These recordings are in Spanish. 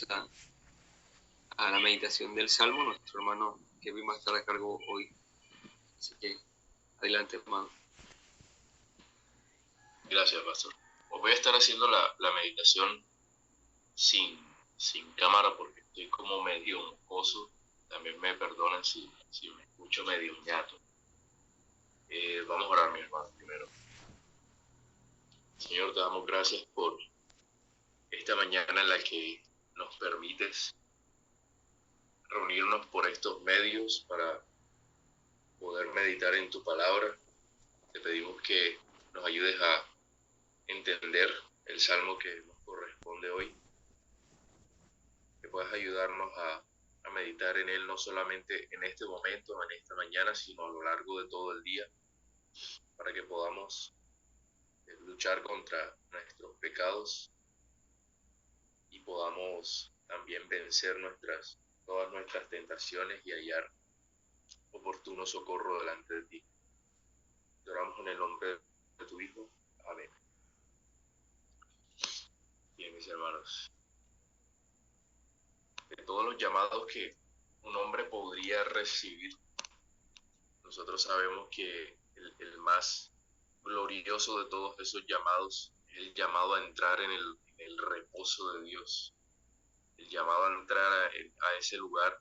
entonces a la meditación del Salmo. Nuestro hermano Kevin va a estar a cargo hoy. Así que adelante, hermano. Gracias, pastor. Os voy a estar haciendo la meditación sin cámara porque estoy como medio mocoso. También me perdonan si me escucho medio ñato. Vamos a orar, mi hermano, primero. Señor, te damos gracias por esta mañana en la que nos permites reunirnos por estos medios para poder meditar en tu palabra. Te pedimos que nos ayudes a entender el salmo que nos corresponde hoy, que puedas ayudarnos a meditar en él no solamente en este momento, en esta mañana, sino a lo largo de todo el día, para que podamos luchar contra nuestros pecados y podamos también vencer todas nuestras tentaciones y hallar oportuno socorro delante de ti. Te oramos en el nombre de tu Hijo. Amén. Bien, mis hermanos, de todos los llamados que un hombre podría recibir, nosotros sabemos que el más glorioso de todos esos llamados es el llamado a entrar en el reposo de Dios, el llamado a entrar a ese lugar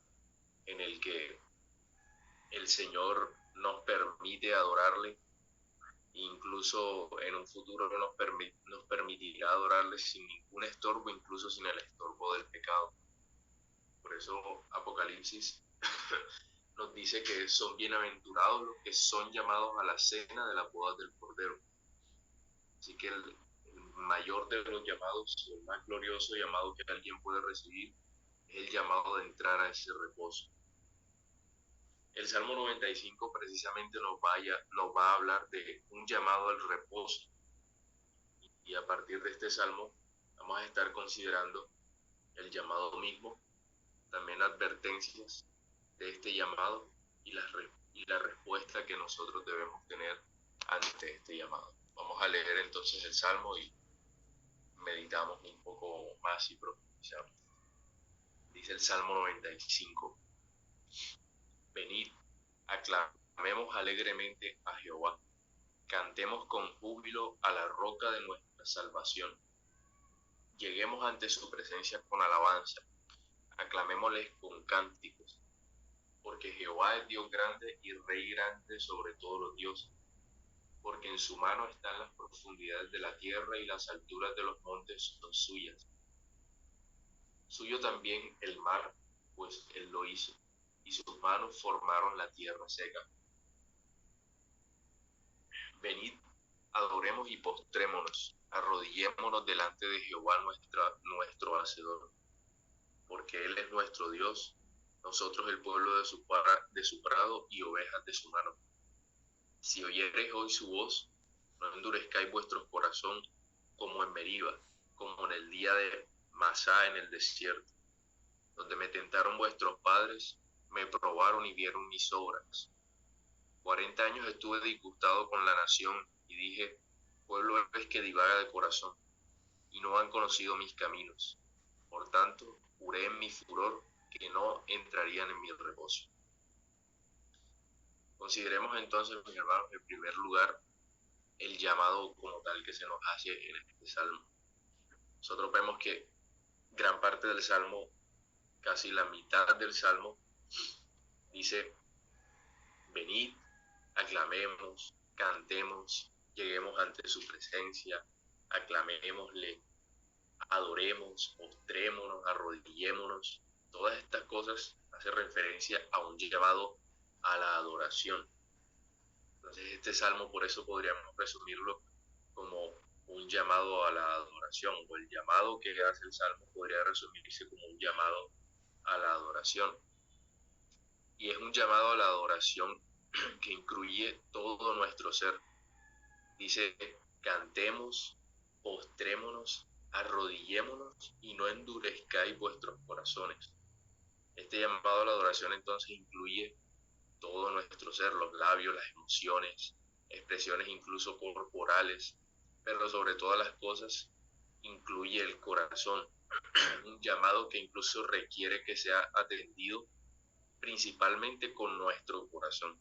en el que el Señor nos permite adorarle. Incluso en un futuro nos permitirá adorarle sin ningún estorbo, incluso sin el estorbo del pecado. Por eso Apocalipsis nos dice que son bienaventurados los que son llamados a la cena de la boda del Cordero. Así que el mayor de los llamados, el más glorioso llamado que alguien puede recibir, es el llamado de entrar a ese reposo. El Salmo 95 precisamente nos va a hablar de un llamado al reposo. Y a partir de este Salmo vamos a estar considerando el llamado mismo, también advertencias de este llamado y la respuesta que nosotros debemos tener ante este llamado. Vamos a leer entonces el Salmo y meditamos un poco más y profundizamos. Dice el Salmo 95. Venid, aclamemos alegremente a Jehová, cantemos con júbilo a la roca de nuestra salvación. Lleguemos ante su presencia con alabanza, aclamémosles con cánticos, porque Jehová es Dios grande y Rey grande sobre todos los dioses, porque en su mano están las profundidades de la tierra y las alturas de los montes son suyas. Suyo también el mar, pues él lo hizo, y sus manos formaron la tierra seca. Venid, adoremos y postrémonos, arrodillémonos delante de Jehová nuestro Hacedor, porque Él es nuestro Dios, nosotros el pueblo de su prado y ovejas de su mano. Si oyereis hoy su voz, no endurezcáis vuestro corazón como en Meriba, como en el día de Masá en el desierto, donde me tentaron vuestros padres, me probaron y vieron mis obras. 40 años estuve disgustado con la nación y dije, pueblo es que divaga de corazón, y no han conocido mis caminos. Por tanto, juré en mi furor que no entrarían en mi reposo. Consideremos entonces, mis hermanos, en primer lugar, el llamado como tal que se nos hace en este salmo. Nosotros vemos que gran parte del salmo, casi la mitad del salmo, dice, venid, aclamemos, cantemos, lleguemos ante su presencia, aclamémosle, adoremos, postrémonos, arrodillémonos. Todas estas cosas hacen referencia a un llamado a la adoración. Entonces este salmo, por eso podríamos resumirlo como un llamado a la adoración, o el llamado que hace el salmo podría resumirse como un llamado a la adoración. Y es un llamado a la adoración que incluye todo nuestro ser. Dice, cantemos, postrémonos, arrodillémonos y no endurezcáis vuestros corazones. Este llamado a la adoración entonces incluye todo nuestro ser, los labios, las emociones, expresiones incluso corporales, pero sobre todas las cosas incluye el corazón, un llamado que incluso requiere que sea atendido principalmente con nuestro corazón.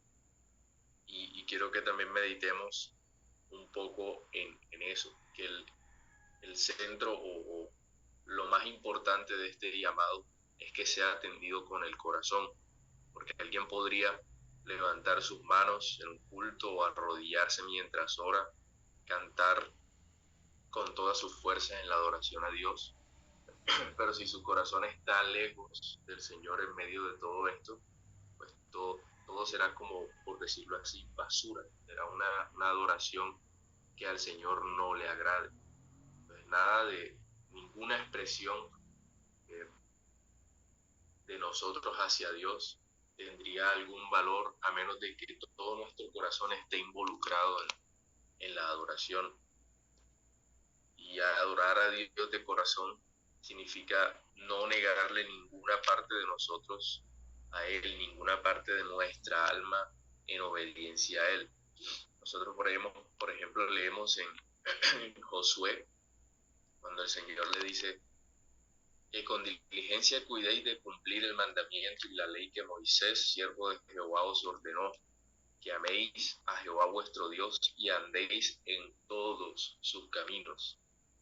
Y quiero que también meditemos un poco en eso, que el centro o lo más importante de este llamado es que sea atendido con el corazón, porque alguien podría levantar sus manos en un culto o arrodillarse mientras ora, cantar con todas sus fuerzas en la adoración a Dios, pero si su corazón está lejos del Señor en medio de todo esto, pues todo será como, por decirlo así, basura, será una adoración que al Señor no le agrade. Pues nada de ninguna expresión de nosotros hacia Dios tendría algún valor a menos de que todo nuestro corazón esté involucrado en la adoración. Y adorar a Dios de corazón significa no negarle ninguna parte de nosotros a Él, ninguna parte de nuestra alma en obediencia a Él. Nosotros por ejemplo, leemos en Josué, cuando el Señor le dice que con diligencia cuidéis de cumplir el mandamiento y la ley que Moisés, siervo de Jehová, os ordenó, que améis a Jehová vuestro Dios y andéis en todos sus caminos,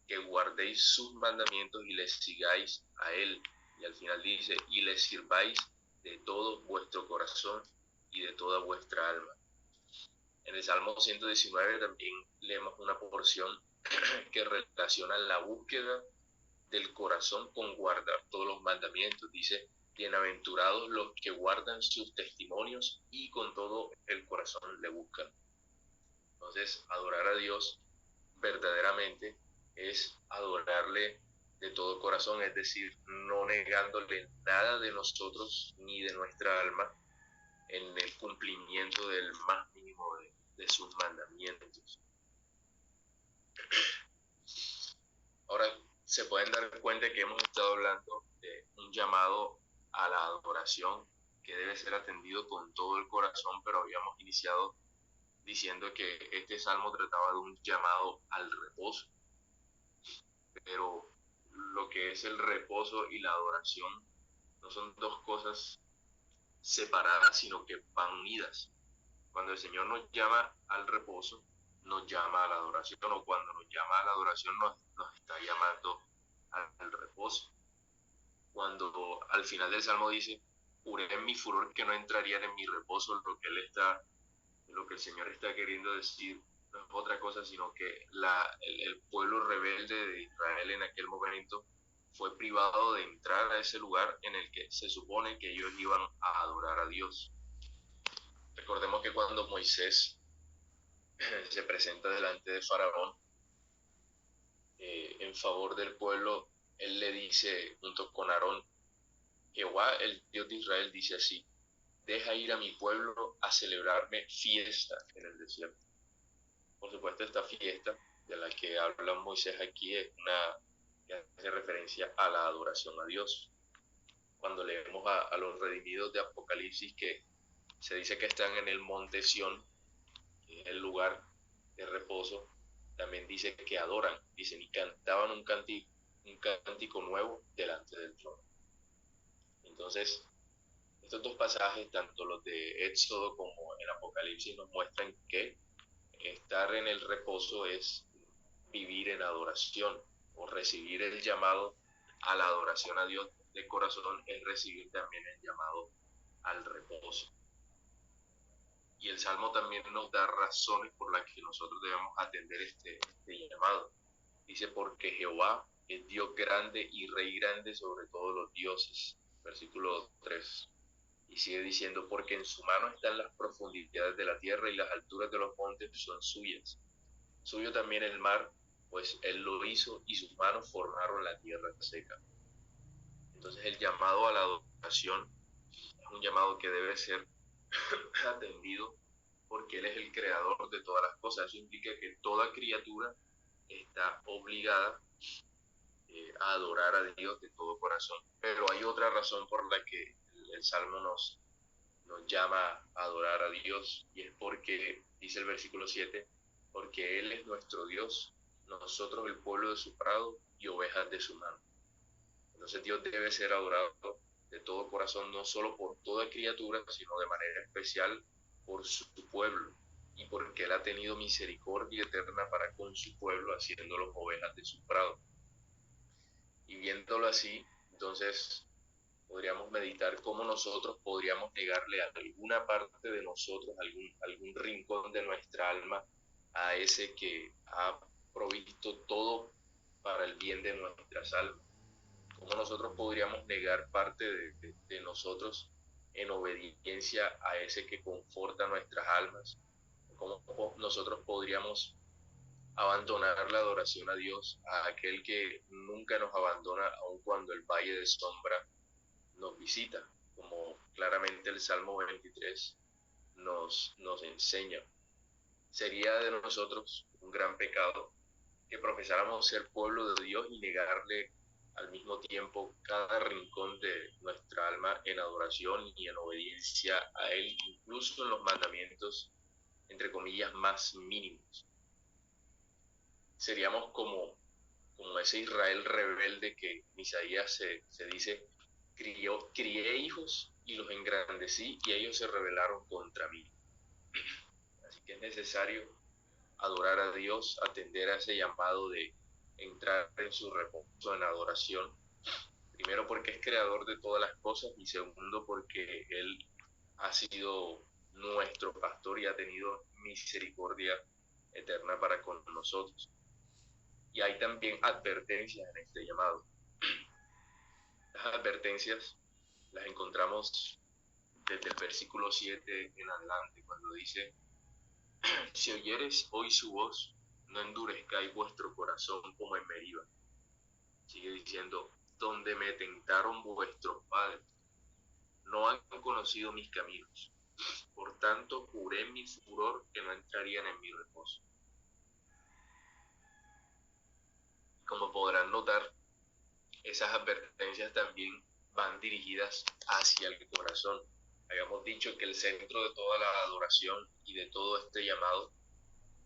que guardéis sus mandamientos y les sigáis a Él. Y al final dice, y les sirváis de todo vuestro corazón y de toda vuestra alma. En el Salmo 119 también leemos una porción que relaciona la búsqueda del corazón con guardar todos los mandamientos. Dice, bienaventurados los que guardan sus testimonios y con todo el corazón le buscan. Entonces, adorar a Dios verdaderamente es adorarle de todo corazón, es decir, no negándole nada de nosotros ni de nuestra alma en el cumplimiento del más mínimo de sus mandamientos. Ahora, se pueden dar cuenta que hemos estado hablando de un llamado a la adoración que debe ser atendido con todo el corazón, pero habíamos iniciado diciendo que este salmo trataba de un llamado al reposo. Pero lo que es el reposo y la adoración no son dos cosas separadas, sino que van unidas. Cuando el Señor nos llama al reposo, nos llama a la adoración, o cuando nos llama a la adoración nos está llamando al reposo. Cuando al final del Salmo dice, juré en mi furor que no entrarían en mi reposo, lo que el Señor está queriendo decir no es otra cosa, sino que el pueblo rebelde de Israel en aquel momento fue privado de entrar a ese lugar en el que se supone que ellos iban a adorar a Dios. Recordemos que cuando Moisés se presenta delante de Faraón en favor del pueblo, él le dice junto con Aarón, Jehová, el Dios de Israel, dice así, deja ir a mi pueblo a celebrarme fiesta en el desierto. Por supuesto, esta fiesta de la que habla Moisés aquí es una que hace referencia a la adoración a Dios. Cuando leemos a los redimidos de Apocalipsis que se dice que están en el monte Sión, que es el lugar de reposo, también dice que adoran, dicen, y cantaban un cántico nuevo delante del trono. Entonces, estos dos pasajes, tanto los de Éxodo como el Apocalipsis, nos muestran que estar en el reposo es vivir en adoración o recibir el llamado a la adoración a Dios de corazón es recibir también el llamado al reposo. Y el Salmo también nos da razones por las que nosotros debemos atender este llamado. Dice, porque Jehová es Dios grande y Rey grande sobre todos los dioses. Versículo 3. Y sigue diciendo, porque en su mano están las profundidades de la tierra y las alturas de los montes son suyas. Suyo también el mar, pues él lo hizo y sus manos formaron la tierra seca. Entonces el llamado a la adoración es un llamado que debe ser atendido porque Él es el creador de todas las cosas. Eso implica que toda criatura está obligada a adorar a Dios de todo corazón. Pero hay otra razón por la que el Salmo nos llama a adorar a Dios, y es porque, dice el versículo 7, porque Él es nuestro Dios, nosotros el pueblo de su prado y ovejas de su mano. Entonces Dios debe ser adorado de todo corazón, no solo por toda criatura, sino de manera especial por su pueblo, y porque Él ha tenido misericordia eterna para con su pueblo, haciéndolos ovejas de su prado. Y viéndolo así, entonces podríamos meditar cómo nosotros podríamos negarle a alguna parte de nosotros, algún rincón de nuestra alma, a ese que ha provisto todo para el bien de nuestras almas. Cómo nosotros podríamos negar parte de nosotros en obediencia a ese que conforta nuestras almas. Cómo nosotros podríamos abandonar la adoración a Dios, a aquel que nunca nos abandona, aun cuando el valle de sombra nos visita, como claramente el Salmo 23 nos enseña. Sería de nosotros un gran pecado que profesáramos ser pueblo de Dios y negarle al mismo tiempo cada rincón de nuestra alma en adoración y en obediencia a Él, incluso en los mandamientos, entre comillas, más mínimos. Seríamos como ese Israel rebelde que en Isaías se dice: crié hijos y los engrandecí y ellos se rebelaron contra mí. Así que es necesario adorar a Dios, atender a ese llamado de entrar en su reposo en adoración. Primero porque es creador de todas las cosas y segundo porque Él ha sido nuestro pastor y ha tenido misericordia eterna para con nosotros. Y hay también advertencias en este llamado. Las advertencias las encontramos desde el versículo 7 en adelante, cuando dice: si oyeres hoy su voz, no endurezcáis vuestro corazón como en Meriba. Sigue diciendo: donde me tentaron vuestros padres, no han conocido mis caminos. Por tanto, juré en mi furor que no entrarían en mi reposo. Como podrán notar, esas advertencias también van dirigidas hacia el corazón. Habíamos dicho que el centro de toda la adoración y de todo este llamado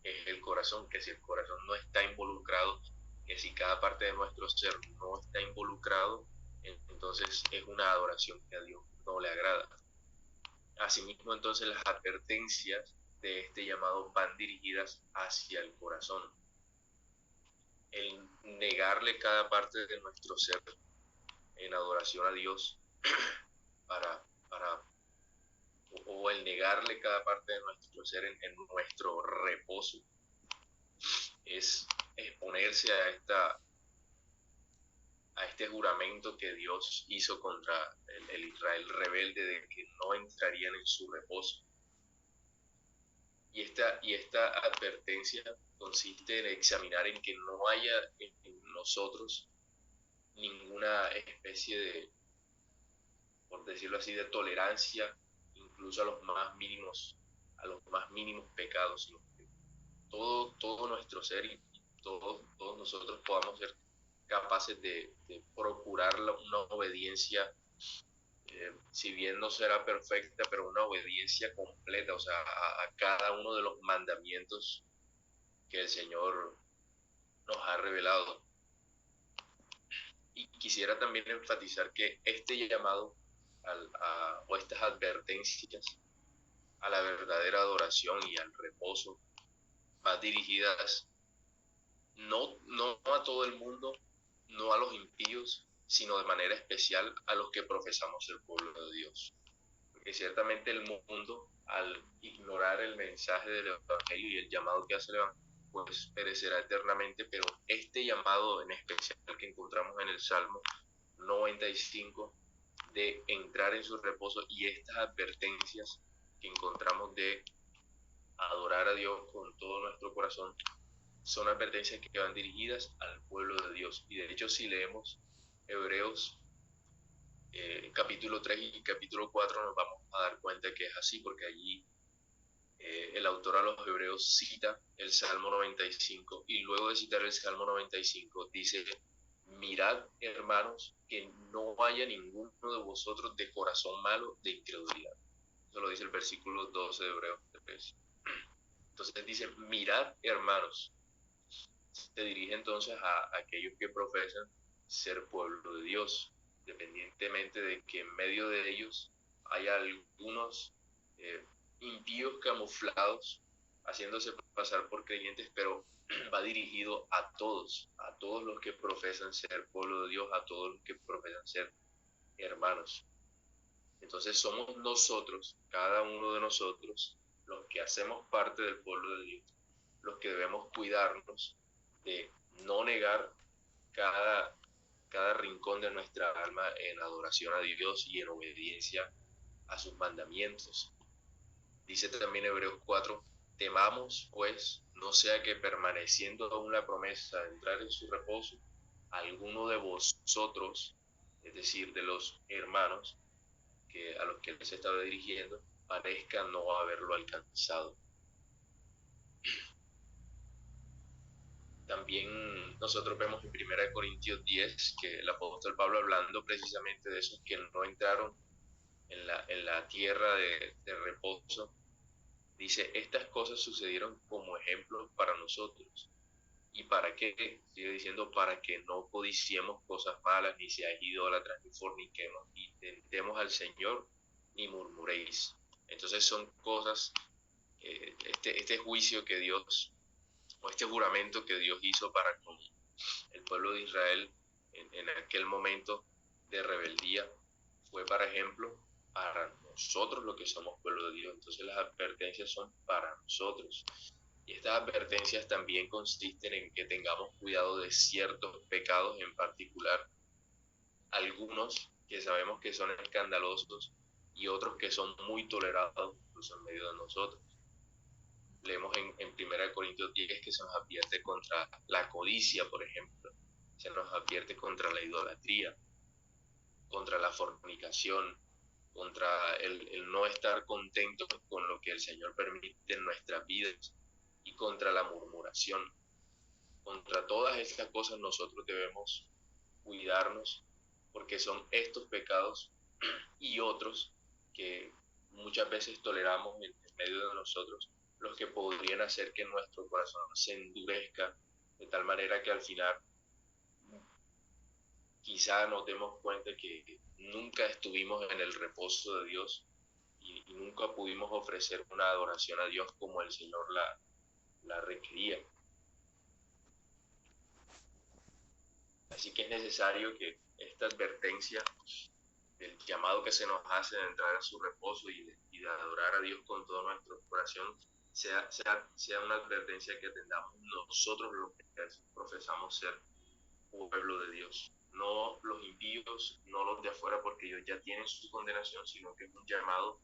es el corazón, que si el corazón no está involucrado, que si cada parte de nuestro ser no está involucrado, entonces es una adoración que a Dios no le agrada. Asimismo, entonces las advertencias de este llamado van dirigidas hacia el corazón. El negarle cada parte de nuestro ser en adoración a Dios o el negarle cada parte de nuestro ser en nuestro reposo es exponerse a este juramento que Dios hizo contra el Israel rebelde de que no entrarían en su reposo. Y esta advertencia consiste en examinar en que no haya en nosotros ninguna especie de, por decirlo así, de tolerancia, incluso a los más mínimos pecados, sino que todo nuestro ser y todos nosotros podamos ser capaces de procurar una obediencia, si bien no será perfecta, pero una obediencia completa, o sea, a cada uno de los mandamientos que el Señor nos ha revelado. Y quisiera también enfatizar que este llamado o estas advertencias a la verdadera adoración y al reposo van dirigidas no a todo el mundo, no a los impíos, sino de manera especial a los que profesamos el pueblo de Dios. Porque ciertamente el mundo, al ignorar el mensaje del Evangelio y el llamado que hace el Evangelio, pues perecerá eternamente, pero este llamado en especial que encontramos en el Salmo 95, de entrar en su reposo, y estas advertencias que encontramos de adorar a Dios con todo nuestro corazón, son advertencias que van dirigidas al pueblo de Dios. Y de hecho, si leemos Hebreos capítulo 3 y capítulo 4, nos vamos a dar cuenta que es así, porque allí el autor a los Hebreos cita el Salmo 95 y luego de citar el Salmo 95 dice: mirad, hermanos, que no haya ninguno de vosotros de corazón malo de incredulidad. Eso lo dice el versículo 12 de Hebreos 3. Entonces dice: mirad, hermanos. Se dirige entonces a aquellos que profesan ser pueblo de Dios, independientemente de que en medio de ellos haya algunos impíos camuflados, haciéndose pasar por creyentes, pero va dirigido a todos los que profesan ser pueblo de Dios, a todos los que profesan ser hermanos. Entonces somos nosotros, cada uno de nosotros, los que hacemos parte del pueblo de Dios, los que debemos cuidarnos de no negar cada, cada rincón de nuestra alma en adoración a Dios y en obediencia a sus mandamientos. Dice también Hebreos 4, temamos pues, no sea que permaneciendo aún la promesa de entrar en su reposo, alguno de vosotros, es decir, de los hermanos a los que él se estaba dirigiendo, parezca no haberlo alcanzado. También nosotros vemos en 1 Corintios 10 que el apóstol Pablo, hablando precisamente de esos que no entraron en la tierra de reposo, dice, estas cosas sucedieron como ejemplos para nosotros. ¿Y para qué? Sigue diciendo, para que no codiciemos cosas malas, ni seáis idólatras, ni forniquemos, ni tentemos al Señor, ni murmuréis. Entonces son cosas, este juicio que Dios, o este juramento que Dios hizo para con el pueblo de Israel en aquel momento de rebeldía, fue para ejemplo para nosotros los que somos pueblo de Dios. Entonces las advertencias son para nosotros. Y estas advertencias también consisten en que tengamos cuidado de ciertos pecados, en particular algunos que sabemos que son escandalosos y otros que son muy tolerados incluso en medio de nosotros. Leemos en 1 Corintios 10 que se nos advierte contra la codicia, por ejemplo, se nos advierte contra la idolatría, contra la fornicación, contra el no estar contentos con lo que el Señor permite en nuestras vidas y contra la murmuración. Contra todas estas cosas nosotros debemos cuidarnos porque son estos pecados y otros que muchas veces toleramos en medio de nosotros los que podrían hacer que nuestro corazón se endurezca de tal manera que al final quizá nos demos cuenta que nunca estuvimos en el reposo de Dios y nunca pudimos ofrecer una adoración a Dios como el Señor la requería. Así que es necesario que esta advertencia del llamado que se nos hace de entrar en su reposo y de adorar a Dios con todo nuestro corazón sea una advertencia que tengamos nosotros los que profesamos ser pueblo de Dios. No los impíos, no los de afuera, porque ellos ya tienen su condenación, sino que es un llamado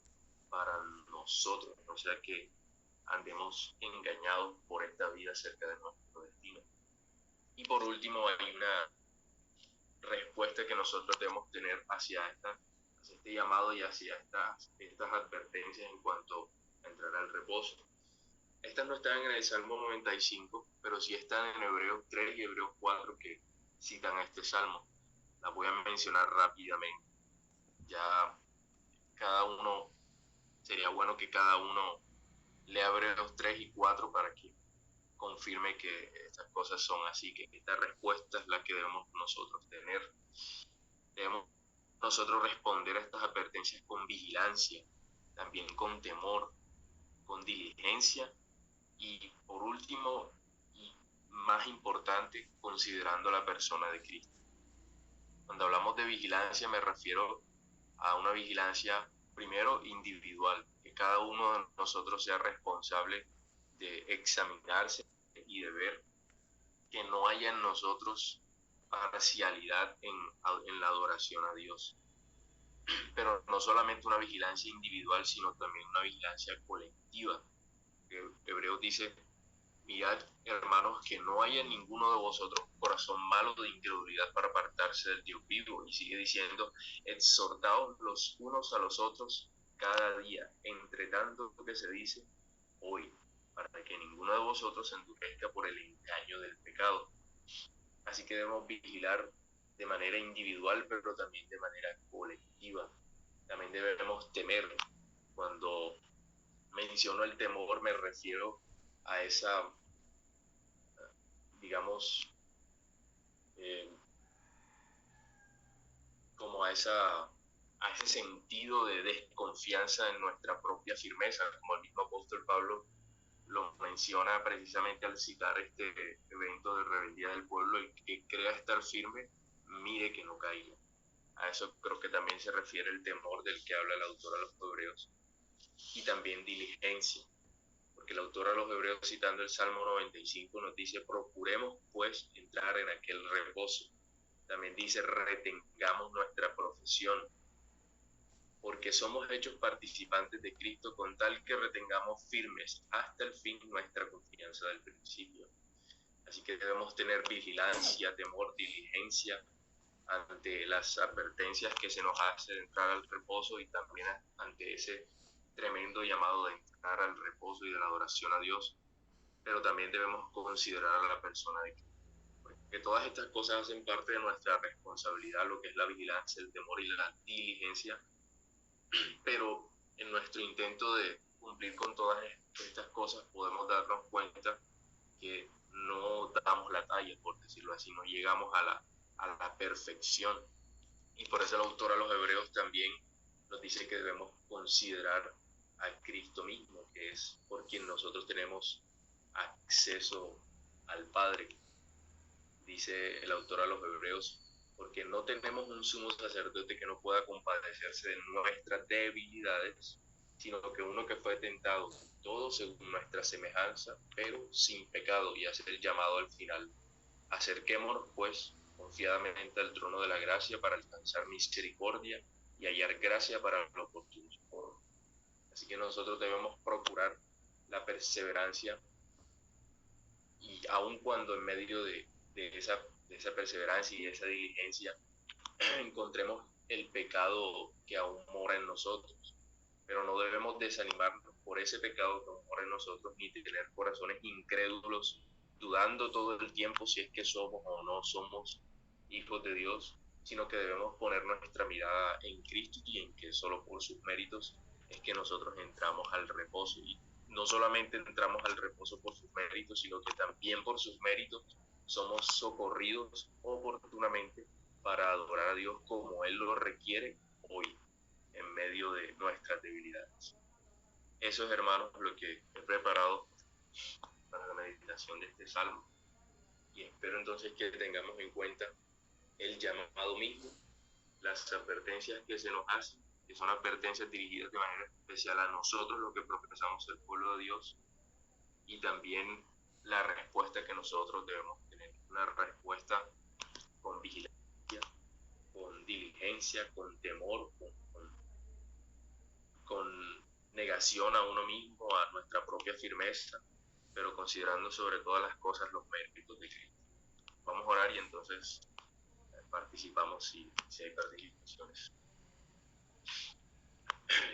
para nosotros, o sea que andemos engañados por esta vida acerca de nuestro destino. Y por último, hay una respuesta que nosotros debemos tener hacia este llamado y hacia estas advertencias en cuanto a entrar al reposo. Estas no están en el Salmo 95, pero sí están en Hebreos 3 y Hebreos 4 que citan a este salmo. Las voy a mencionar rápidamente. Ya cada uno, sería bueno que cada uno lea Hebreos 3 y 4 para que confirme que estas cosas son así, que esta respuesta es la que debemos nosotros tener. Debemos nosotros responder a estas advertencias con vigilancia, también con temor, con diligencia y por último y más importante, considerando la persona de Cristo. Cuando hablamos de vigilancia me refiero a una vigilancia primero individual, que cada uno de nosotros sea responsable de examinarse y de ver que no haya en nosotros parcialidad en la adoración a Dios. Pero no solamente una vigilancia individual, sino también una vigilancia colectiva. Hebreos dice, mirad, hermanos, que no haya en ninguno de vosotros corazón malo de incredulidad para apartarse del Dios vivo. Y sigue diciendo, exhortaos los unos a los otros cada día, entre tanto que se dice hoy, para que ninguno de vosotros se endurezca por el engaño del pecado. Así que debemos vigilar de manera individual, pero también de manera colectiva. También debemos temer. Cuando menciono el temor me refiero a esa, digamos, como a ese sentido de desconfianza en nuestra propia firmeza, como el mismo apóstol Pablo lo menciona precisamente al citar este evento de rebeldía del pueblo: el que crea estar firme, mire que no caiga. A eso creo que también se refiere el temor del que habla el autor a los Hebreos, y también diligencia, porque el autor a los Hebreos, citando el Salmo 95, nos dice: procuremos pues entrar en aquel reposo. También dice: retengamos nuestra profesión, porque somos hechos participantes de Cristo, con tal que retengamos firmes hasta el fin nuestra confianza del principio. Así que debemos tener vigilancia, temor, diligencia ante las advertencias que se nos hace de entrar al reposo, y también ante ese tremendo llamado de entrar al reposo y de la adoración a Dios. Pero también debemos considerar a la persona de Cristo, porque todas estas cosas hacen parte de nuestra responsabilidad, lo que es la vigilancia, el temor y la diligencia. Pero en nuestro intento de cumplir con todas estas cosas podemos darnos cuenta que no damos la talla, por decirlo así, no llegamos a la perfección. Y por eso el autor a los Hebreos también nos dice que debemos considerar a Cristo mismo, que es por quien nosotros tenemos acceso al Padre. Dice el autor a los Hebreos: porque no tenemos un sumo sacerdote que no pueda compadecerse de nuestras debilidades, sino que uno que fue tentado todo según nuestra semejanza, pero sin pecado, y hace el llamado al final. Acerquémonos pues confiadamente al trono de la gracia para alcanzar misericordia y hallar gracia para el oportuno socorro. Así que nosotros debemos procurar la perseverancia, y aun cuando en medio de esa perseverancia y esa diligencia encontremos el pecado que aún mora en nosotros, pero no debemos desanimarnos por ese pecado que aún mora en nosotros, ni tener corazones incrédulos, dudando todo el tiempo si es que somos o no somos hijos de Dios, sino que debemos poner nuestra mirada en Cristo, y en que solo por sus méritos es que nosotros entramos al reposo. Y no solamente entramos al reposo por sus méritos, sino que también por sus méritos somos socorridos oportunamente para adorar a Dios como Él lo requiere hoy, en medio de nuestras debilidades. Eso es, hermanos, lo que he preparado para la meditación de este salmo, y espero entonces que tengamos en cuenta el llamado mismo, las advertencias que se nos hacen, que son advertencias dirigidas de manera especial a nosotros, los que profesamos el pueblo de Dios, y también la respuesta que nosotros debemos tener, una respuesta con vigilancia, con diligencia, con temor, con negación a uno mismo, a nuestra propia firmeza, pero considerando sobre todas las cosas los méritos de Cristo. Vamos a orar y entonces participamos si hay participaciones.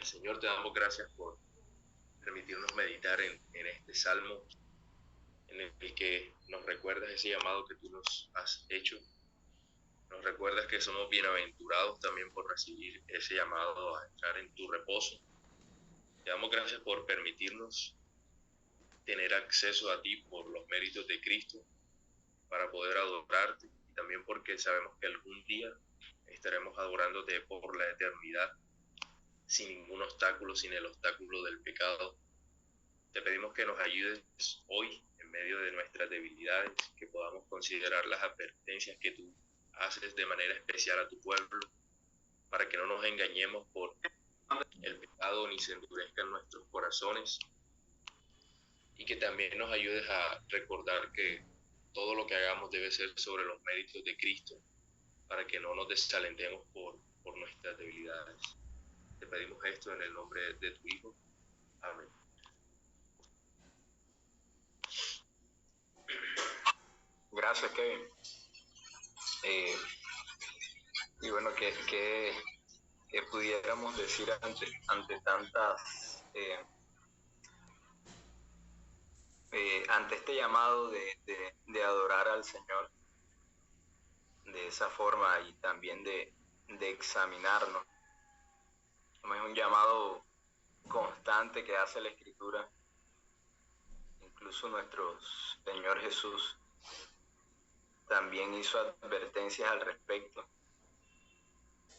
Señor, te damos gracias por permitirnos meditar en este salmo, en el que nos recuerdas ese llamado que tú nos has hecho. Nos recuerdas que somos bienaventurados también por recibir ese llamado a entrar en tu reposo. Te damos gracias por permitirnos tener acceso a ti por los méritos de Cristo para poder adorarte, y también porque sabemos que algún día estaremos adorándote por la eternidad, sin ningún obstáculo, sin el obstáculo del pecado. Te pedimos que nos ayudes hoy en medio de nuestras debilidades, que podamos considerar las advertencias que tú haces de manera especial a tu pueblo, para que no nos engañemos por el pecado ni se endurezcan nuestros corazones, y que también nos ayudes a recordar que todo lo que hagamos debe ser sobre los méritos de Cristo, para que no nos desalentemos por nuestras debilidades. Te pedimos esto en el nombre de tu Hijo. Amén. Gracias, Kevin. Y bueno, que pudiéramos decir ante tantas, ante este llamado de adorar al Señor de esa forma, y también de examinarnos. Es un llamado constante que hace la Escritura, incluso nuestro Señor Jesús también hizo advertencias al respecto.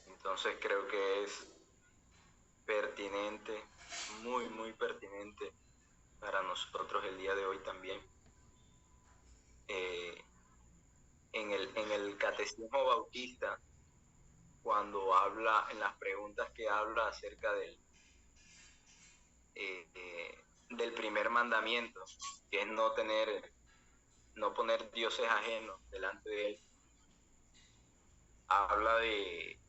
Entonces creo que es pertinente, muy, muy pertinente para nosotros el día de hoy también. En el Catecismo Bautista, cuando habla, en las preguntas que habla acerca del primer mandamiento, que es no poner dioses ajenos delante de él, habla de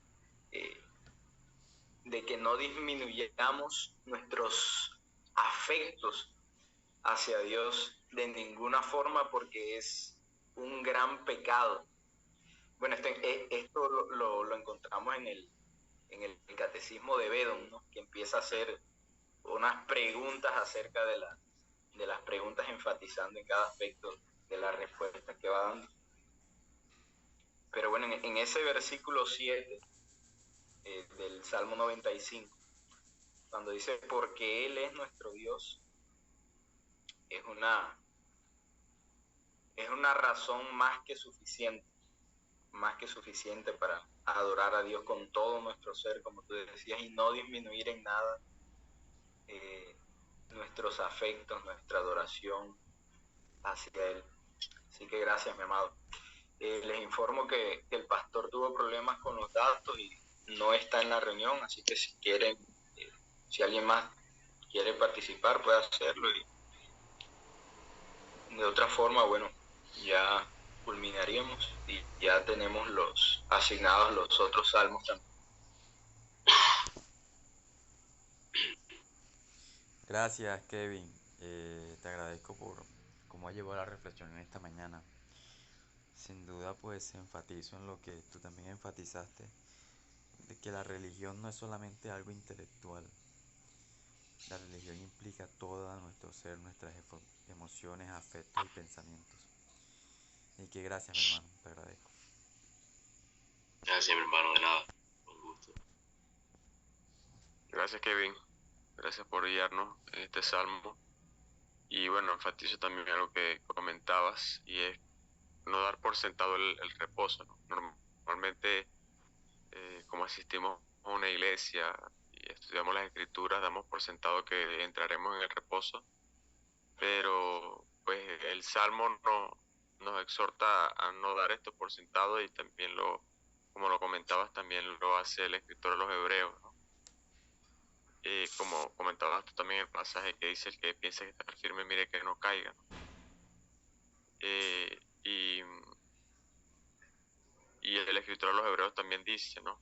que no disminuyamos nuestros afectos hacia Dios de ninguna forma, porque es un gran pecado. Bueno, esto lo encontramos en el Catecismo de Bedon, ¿no? Que empieza a hacer unas preguntas acerca de las preguntas, enfatizando en cada aspecto de la respuesta que va dando. Pero bueno, en ese versículo 7 del Salmo 95, cuando dice, porque Él es nuestro Dios, es una razón más que suficiente para adorar a Dios con todo nuestro ser, como tú decías, y no disminuir en nada nuestros afectos, nuestra adoración hacia Él. Así que gracias, mi amado. Les informo que el pastor tuvo problemas con los datos y no está en la reunión, así que si quieren, si alguien más quiere participar, puede hacerlo. Y de otra forma, bueno, ya culminaríamos y ya tenemos asignados los otros salmos también. Gracias, Kevin. Te agradezco por cómo has llevado la reflexión en esta mañana. Sin duda, pues enfatizo en lo que tú también enfatizaste, de que la religión no es solamente algo intelectual. La religión implica todo nuestro ser, nuestras emociones, afectos y pensamientos. Y que gracias, mi hermano, te agradezco. Gracias, mi hermano, de nada, con gusto. Gracias, Kevin. Gracias por guiarnos en este salmo. Y bueno, enfatizo también algo que comentabas, y es no dar por sentado el reposo, ¿no? Normalmente, como asistimos a una iglesia y estudiamos las escrituras, damos por sentado que entraremos en el reposo, pero pues el salmo nos exhorta a no dar esto por sentado, y también como lo comentabas, también lo hace el escritor de los Hebreos, ¿no? Como comentabas tú también, el pasaje que dice, el que piensa que está firme, mire que no caiga, ¿no? Y el escritor de los Hebreos también dice, ¿no?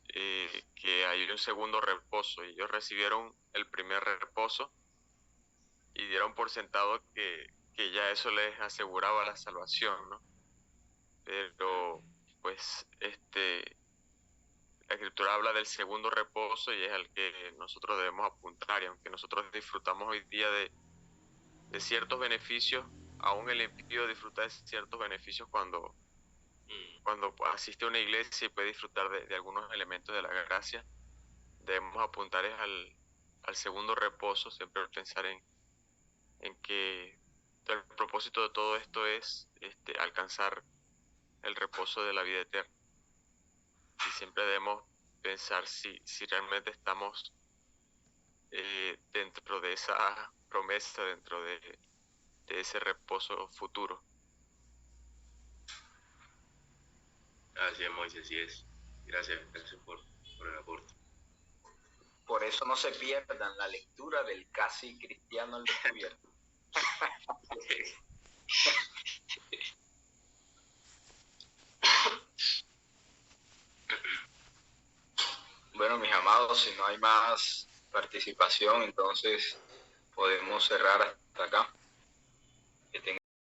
Que hay un segundo reposo, y ellos recibieron el primer reposo y dieron por sentado que ya eso les aseguraba la salvación, ¿no? Pero pues la escritura habla del segundo reposo, y es al que nosotros debemos apuntar. Y aunque nosotros disfrutamos hoy día de ciertos beneficios, aún el impío disfruta de ciertos beneficios cuando asiste a una iglesia y puede disfrutar de algunos elementos de la gracia. Debemos apuntar al segundo reposo, siempre pensar en que el propósito de todo esto es alcanzar el reposo de la vida eterna. Y siempre debemos pensar si realmente estamos dentro de esa promesa, dentro de ese reposo futuro. Gracias, Moisés, así es. Gracias por el aporte. Por eso no se pierdan la lectura del Casi Cristiano al Descubierto. Bueno, mis amados, si no hay más participación, entonces podemos cerrar hasta acá. Que tengan